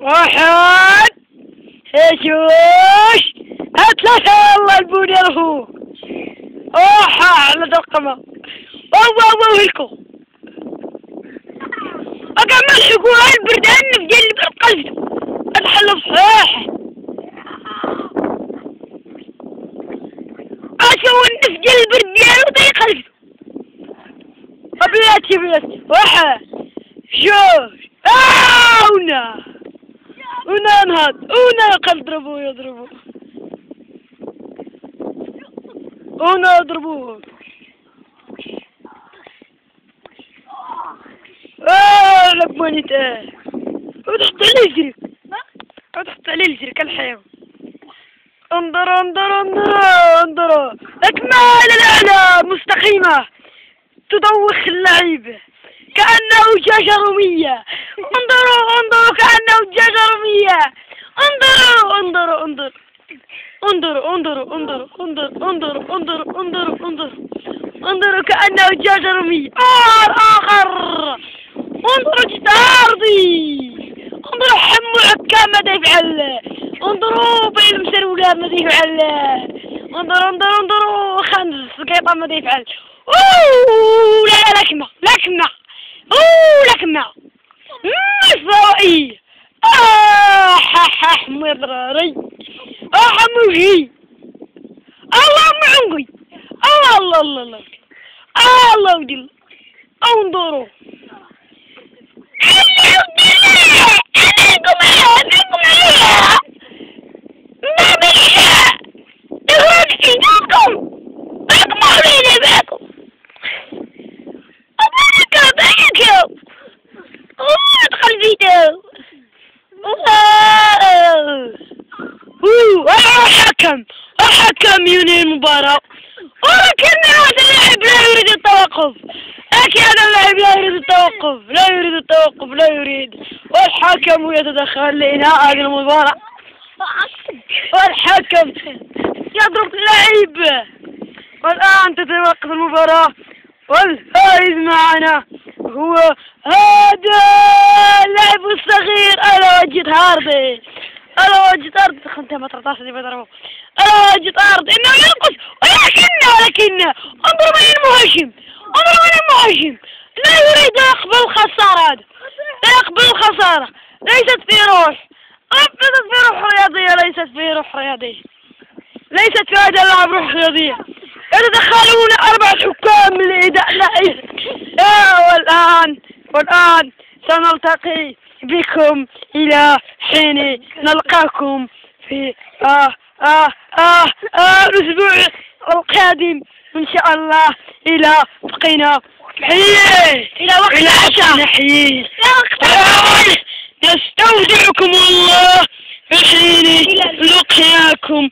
واحد هشوش ثلاثة والله البوني رفوق على دقمة ويلكو أكمل حقوق البردان في جل القلب الحل صحيح أسوي النفجل البردان وطيق قلب أبياتي واحد شوش ونا نهض ونا يضربوه ونا يضربوه لبوني تاه وتحط عليه الجريك وتحط عليه الجريك الحيوان انظروا اكمال الاعلى مستقيمة تدوخ اللعيبة كأنه دجاجة رومية انظروا كأنه دجاجة رومية انظروا كأنه دجاجة رومية آخر انظروا جتاردي انظروا حمو عكام ماذا يفعل انظروا بين المسرولات ماذا يفعل انظروا خنز سقيطة ماذا يفعل لا لكمة لكمة مصرائي حمو ضراري حموجي الله معونقي الله ودي انظروا حكم ينهي المباراة ولكن هذا اللاعب لا يريد التوقف هذا اللاعب لا يريد والحكم يتدخل لإنهاء هذه المباراة والحكم يضرب اللعيب والآن تتوقف المباراة والفائز معنا هو هذا اللاعب الصغير ألوجد هاردي خنتها ما ترطاش اللي بيضربه ألوجد هاردي إنه ينقص ولكن انظروا من المهاجم لا يريد يقبل الخسارة هذا لا يقبل الخسارة ليست في روح رياضية ليست في هذا اللعب روح رياضية يتدخلون 4 حكام لإداء لعب والآن سنلتقي بكم إلى حين نلقاكم في الأسبوع القادم إن شاء الله. إلى بقينا إلى وقت العشاء نستودعكم الله في حين لقياكم.